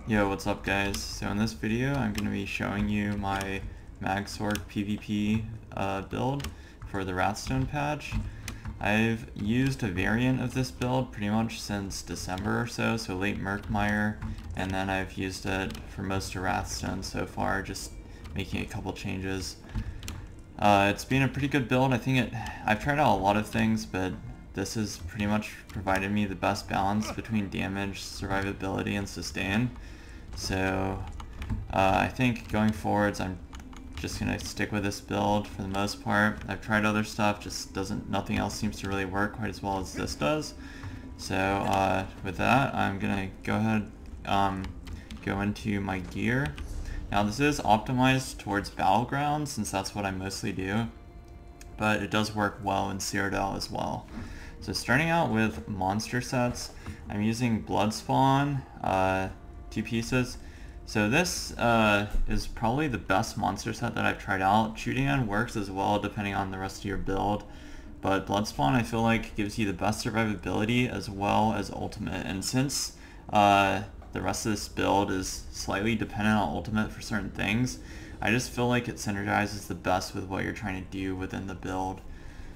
Yo, what's up guys? So in this video I'm going to be showing you my magsorc PvP build for the Wrathstone patch. I've used a variant of this build pretty much since December or so late Murkmire, and then I've used it for most of Wrathstone so far, just making a couple changes. It's been a pretty good build. I've tried out a lot of things, but this has pretty much provided me the best balance between damage, survivability, and sustain. So I think going forwards I'm just gonna stick with this build for the most part. I've tried other stuff, nothing else seems to really work quite as well as this does. So with that, I'm gonna go ahead go into my gear. Now this is optimized towards Battleground since that's what I mostly do, but it does work well in Cyrodiil as well. So starting out with monster sets, I'm using Bloodspawn, 2 pieces. So this is probably the best monster set that I've tried out. Shooting End works as well depending on the rest of your build, but Bloodspawn I feel like gives you the best survivability as well as ultimate, and since the rest of this build is slightly dependent on ultimate for certain things, I just feel like it synergizes the best with what you're trying to do within the build.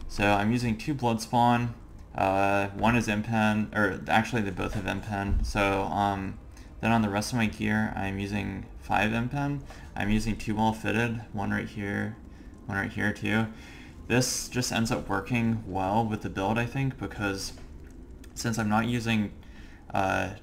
So I'm using 2 Bloodspawn. One is Impen, or actually they both have Impen. So then on the rest of my gear, I'm using 5 Impen. I'm using 2 well fitted, one right here too. This just ends up working well with the build, I think, because since I'm not using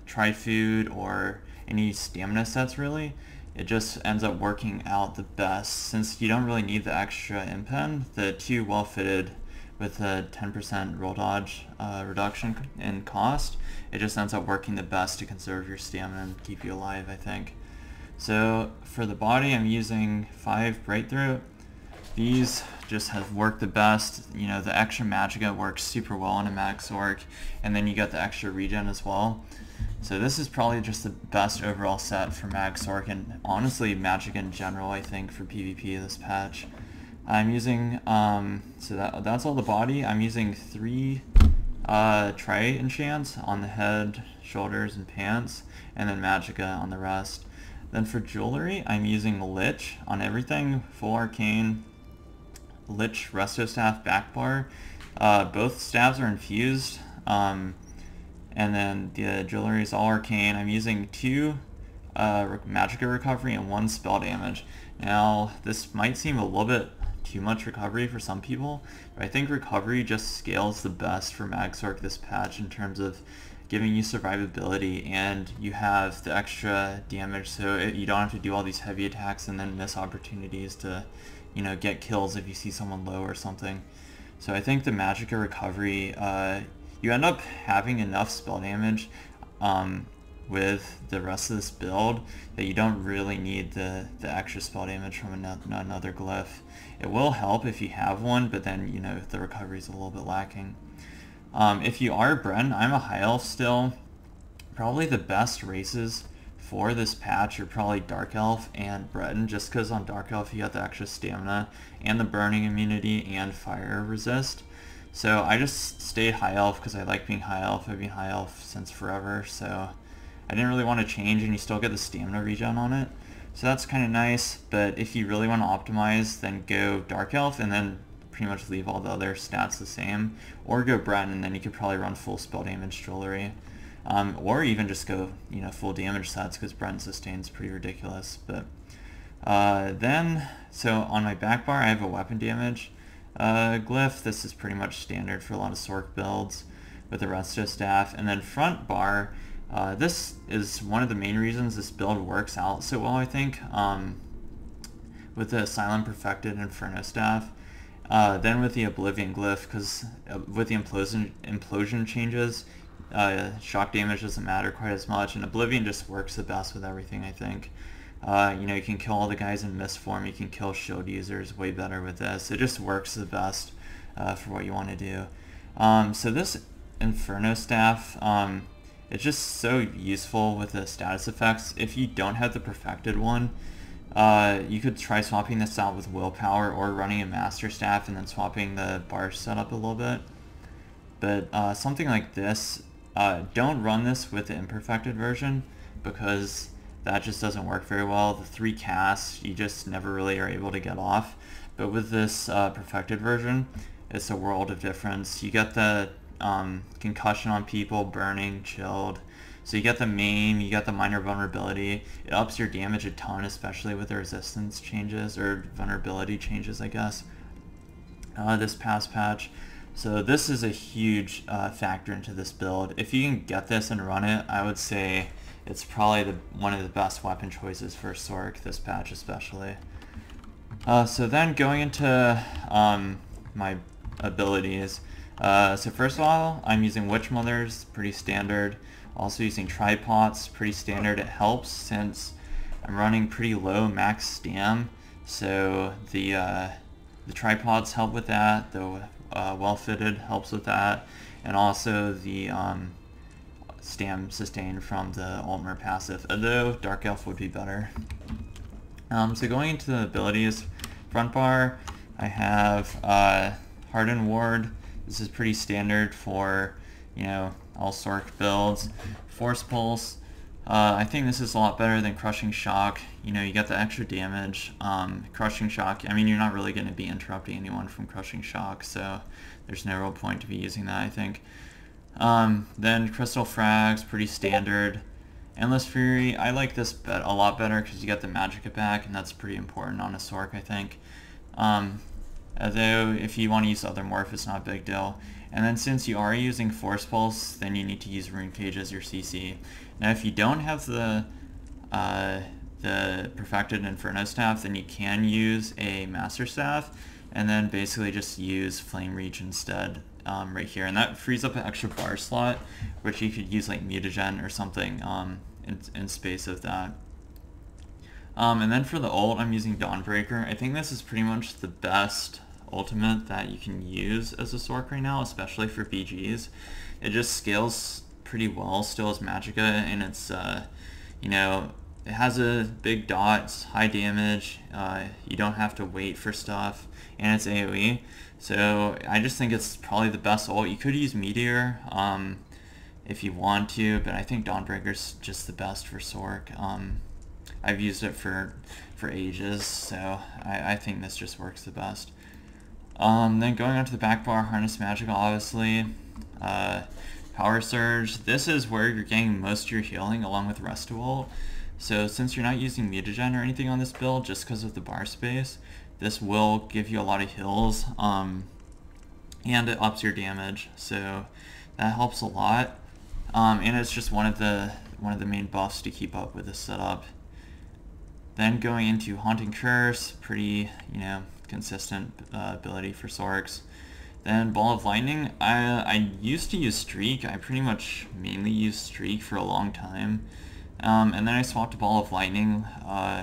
Tri-Food or any stamina sets really, it just ends up working out the best. Since you don't really need the extra Impen, the 2 well fitted with a 10% roll dodge reduction in cost, it just ends up working the best to conserve your stamina and keep you alive, I think. So for the body, I'm using 5 Breakthrough. These just have worked the best. You know, the extra Magicka works super well in a magsorc, and then you get the extra regen as well. So this is probably just the best overall set for magsorc, and honestly Magicka in general, I think, for PvP this patch. I'm using, so that's all the body. I'm using 3 tri-enchants on the head, shoulders, and pants, and then Magicka on the rest. Then for jewelry, I'm using Lich on everything, full arcane, Lich, resto staff, back bar. Both staves are infused, and then the jewelry is all arcane. I'm using 2 Magicka recovery and 1 spell damage. Now this might seem a little bit too much recovery for some people, but I think recovery just scales the best for magsorc this patch in terms of giving you survivability, and you have the extra damage, so you don't have to do all these heavy attacks and then miss opportunities to, you know, get kills if you see someone low or something. So I think the Magicka recovery, you end up having enough spell damage with the rest of this build that you don't really need the extra spell damage from another glyph. It will help if you have one, but then, you know, the recovery is a little bit lacking. If you are Breton, I'm a high elf still. Probably the best races for this patch are probably Dark Elf and Breton, just because on Dark Elf you got the extra stamina and the burning immunity and fire resist. So I just stayed high elf because I like being high elf. I've been high elf since forever, so I didn't really want to change, and you still get the stamina regen on it. So that's kind of nice, but if you really want to optimize, then go Dark Elf and then pretty much leave all the other stats the same, or go Breton and then you could probably run full spell damage jewelry, or even just go, you know, full damage sets, because Breton sustain's pretty ridiculous. But then, so on my back bar I have a weapon damage glyph. This is pretty much standard for a lot of sorc builds with the resto staff. And then front bar, this is one of the main reasons this build works out so well, I think, with the Silent Perfected Inferno staff. Then with the Oblivion glyph, because with the implosion changes, shock damage doesn't matter quite as much, and Oblivion just works the best with everything, I think. You know, you can kill all the guys in mist form, you can kill shield users way better with this. It just works the best for what you want to do. So this Inferno staff, it's just so useful with the status effects. If you don't have the perfected one, you could try swapping this out with willpower, or running a master staff and then swapping the bar setup a little bit. But something like this Don't run this with the imperfected version because that just doesn't work very well. The 3 casts, you just never really are able to get off. But with this perfected version, it's a world of difference. You get the concussion on people, burning, chilled. So you get the maim, you get the minor vulnerability. It ups your damage a ton, especially with the resistance changes, or vulnerability changes, I guess, this past patch. So this is a huge factor into this build. If you can get this and run it, I would say it's probably one of the best weapon choices for Sorc this patch especially. So then going into my abilities. So first of all, I'm using Witch Mothers, pretty standard. Also using Tripods, pretty standard. It helps since I'm running pretty low max stam, so the Tripods help with that. The well-fitted helps with that, and also the stam sustain from the Ultimate passive, although Dark Elf would be better. So going into the abilities, front bar, I have Hardened Ward. This is pretty standard for, you know, all Sorc builds. Force Pulse, I think this is a lot better than Crushing Shock. You know, you get the extra damage. Crushing Shock, I mean, you're not really going to be interrupting anyone from Crushing Shock, so there's no real point to be using that, I think. Then Crystal Frags, pretty standard. Endless Fury, I like this a lot better because you get the Magicka back, and that's pretty important on a Sorc, I think. Although, if you want to use other morph, it's not a big deal. And then since you are using Force Pulse, then you need to use Rune Cage as your CC. Now if you don't have the Perfected Inferno Staff, then you can use a Master Staff, and then basically just use Flame Reach instead right here. And that frees up an extra bar slot, which you could use like Mutagen or something in space of that. And then for the ult, I'm using Dawnbreaker. I think this is pretty much the best ultimate that you can use as a Sorc right now, especially for BGs. It just scales pretty well still as Magicka, and it's you know, it has a big dot, it's high damage, you don't have to wait for stuff, and it's AoE. So I just think it's probably the best ult. You could use Meteor if you want to, but I think Dawnbreaker's just the best for Sorc. I've used it for ages, so I think this just works the best. Then going on to the back bar, Harness Magicka, obviously. Power Surge, this is where you're getting most of your healing along with Resto Ult. So since you're not using Mutagen or anything on this build, just because of the bar space, this will give you a lot of heals, and it ups your damage, so that helps a lot. And it's just one of the main buffs to keep up with this setup. Then going into Haunting Curse, pretty, you know, consistent ability for Sorcs. Then Ball of Lightning, I used to use Streak. I pretty much mainly used Streak for a long time. And then I swapped to Ball of Lightning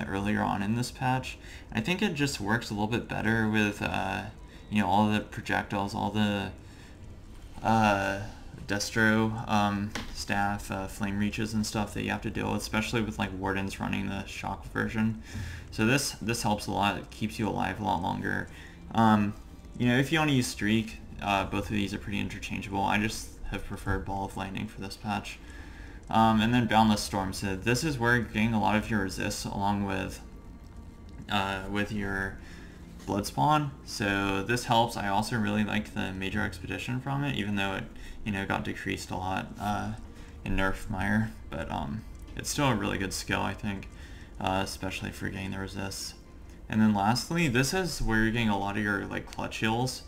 earlier on in this patch. I think it just works a little bit better with, you know, all the projectiles, all the Destro staff, flame reaches and stuff that you have to deal with, especially with like Wardens running the shock version. So this helps a lot. It keeps you alive a lot longer. You know, if you want to use Streak, both of these are pretty interchangeable. I just have preferred Ball of Lightning for this patch. And then Boundless Storm. So this is where you're getting a lot of your resists along with your Blood Spawn. So this helps. I also really like the Major Expedition from it, even though it, you know, got decreased a lot in Nerf Mire. But it's still a really good skill, I think, especially for getting the resists. And then lastly, this is where you're getting a lot of your like clutch heals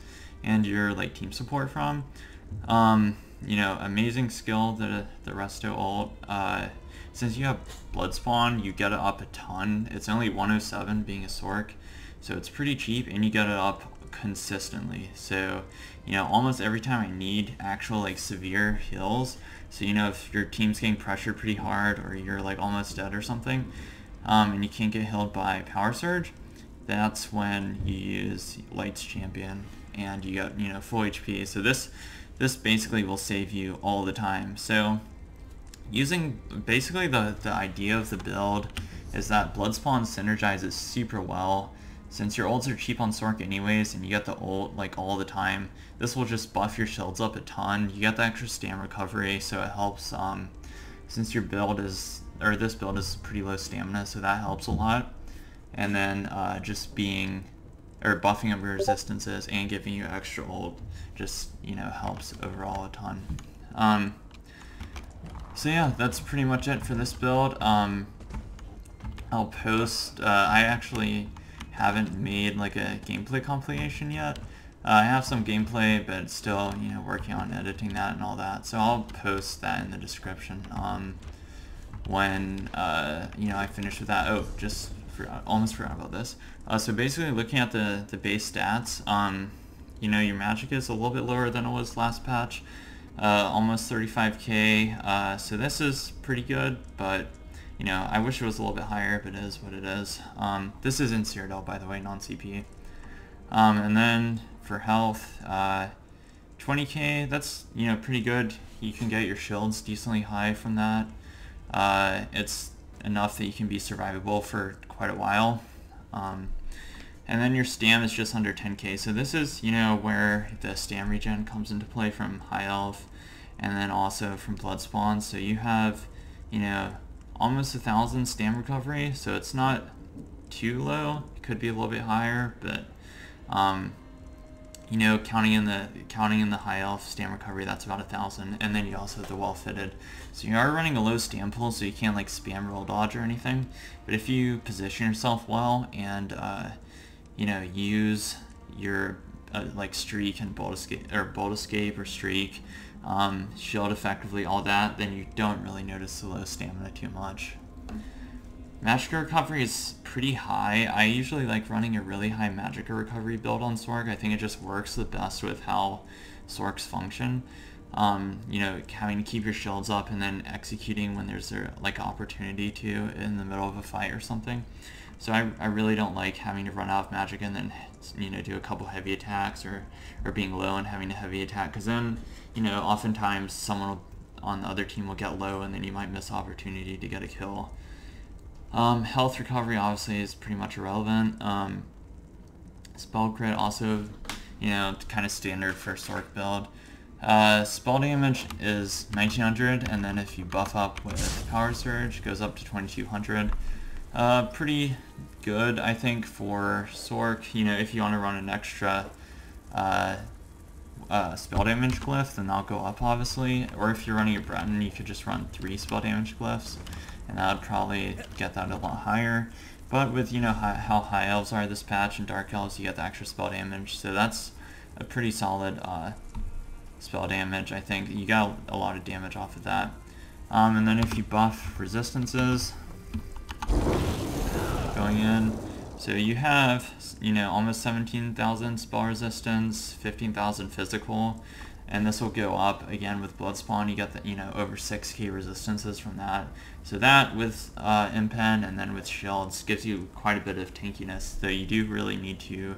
and your like team support from. You know, amazing skill, the Resto ult. Since you have Blood Spawn, you get it up a ton. It's only 107 being a Sorc, so it's pretty cheap, and you get it up consistently. So, you know, almost every time I need actual like severe heals, so you know, if your team's getting pressured pretty hard or you're like almost dead or something, and you can't get healed by Power Surge, that's when you use Light's Champion and you get, you know, full HP. So this basically will save you all the time. So using basically the idea of the build is that Blood Spawn synergizes super well since your ults are cheap on Sorc anyways, and you get the ult like all the time, this will just buff your shields up a ton. You get the extra stam recovery, so it helps, since your build is, or this build is pretty low stamina, so that helps a lot. And then just being, or buffing up your resistances and giving you extra ult just, you know, helps overall a ton. So yeah, that's pretty much it for this build. I'll post, I actually haven't made like a gameplay compilation yet. I have some gameplay, but still, you know, working on editing that and all that. So I'll post that in the description when, you know, I finish with that. Oh, just almost forgot about this. So basically looking at the base stats, you know, your Magicka is a little bit lower than it was last patch. Almost 35k, so this is pretty good, but you know, I wish it was a little bit higher, but it is what it is. This is in Cyrodiil, by the way, non-CP. And then for health, 20k, that's, you know, pretty good. You can get your shields decently high from that. It's enough that you can be survivable for quite a while. And then your stam is just under 10k, so this is, you know, where the stam regen comes into play from High Elf, and then also from Blood Spawn. So you have, you know, almost 1,000 stam recovery, so it's not too low. It could be a little bit higher, but you know, counting in the High Elf stam recovery, that's about 1,000, and then you also have the well fitted. So you are running a low stam pool, so you can't like spam roll dodge or anything. But if you position yourself well and you know, use your like streak and bolt escape or streak, shield effectively, all that, then you don't really notice the low stamina too much. Magicka recovery is pretty high. I usually like running a really high Magicka recovery build on Sorc. I think it just works the best with how Sorcs function. You know, having to keep your shields up and then executing when there's a like opportunity to in the middle of a fight or something. So I really don't like having to run out of Magicka and then, you know, do a couple heavy attacks or being low and having a heavy attack, because then, you know, oftentimes someone on the other team will get low and then you might miss opportunity to get a kill. Health recovery obviously is pretty much irrelevant. Spell crit also, you know, kind of standard for Sorc build. Spell damage is 1900, and then if you buff up with Power Surge, it goes up to 2200. Pretty good, I think, for Sorc. You know, if you want to run an extra spell damage glyph, then that'll go up, obviously. Or if you're running a Breton, you could just run 3 spell damage glyphs, and that would probably get that a lot higher. But with, you know, how High Elves are this patch and Dark Elves, you get the extra spell damage, so that's a pretty solid spell damage. I think you got a lot of damage off of that. And then if you buff resistances, going in, so you have, you know, almost 17,000 spell resistance, 15,000 physical, and this will go up again with Blood Spawn. You get the, you know, over 6k resistances from that. So that with Impen and then with shields gives you quite a bit of tankiness, though you do really need to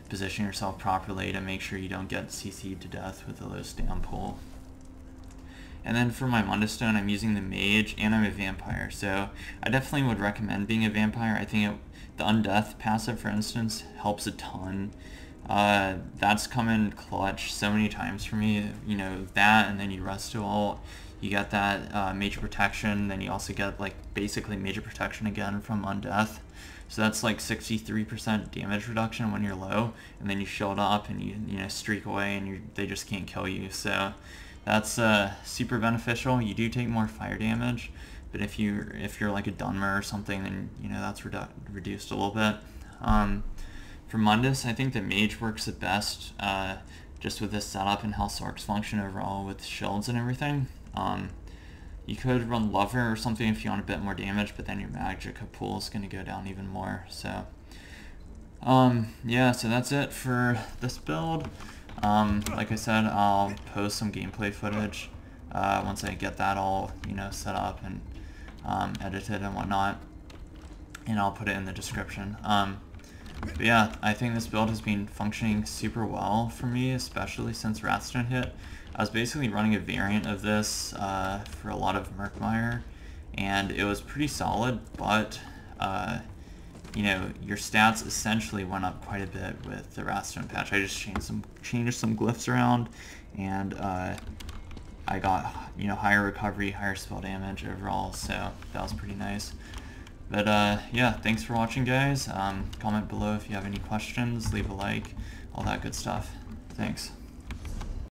position yourself properly to make sure you don't get CC'd to death with a low stam pool. And then for my Mundustone, I'm using the Mage, and I'm a Vampire, so I definitely would recommend being a Vampire. I think the Undeath passive, for instance, helps a ton. That's come in clutch so many times for me. You know, that, and then you Resto ult, you get that Major Protection, then you also get like basically Major Protection again from Undeath. So that's like 63% damage reduction when you're low, and then you shield up and you know, streak away and they just can't kill you. So that's super beneficial. You do take more fire damage, but if you're like a Dunmer or something, then, you know, that's reduced a little bit. For Mundus, I think the Mage works the best, just with this setup and how Sorcs function overall with shields and everything. You could run Lover or something if you want a bit more damage, but then your Magicka pool is going to go down even more. So, yeah, so that's it for this build. Like I said, I'll post some gameplay footage once I get that all, you know, set up and edited and whatnot, and I'll put it in the description. But yeah, I think this build has been functioning super well for me, especially since Wrathstone hit. I was basically running a variant of this for a lot of Murkmire, and it was pretty solid, but you know, your stats essentially went up quite a bit with the Wrathstone patch. I just changed some glyphs around, and I got, you know, higher recovery, higher spell damage overall, so that was pretty nice. But yeah, thanks for watching, guys. Comment below if you have any questions, leave a like, all that good stuff. Thanks.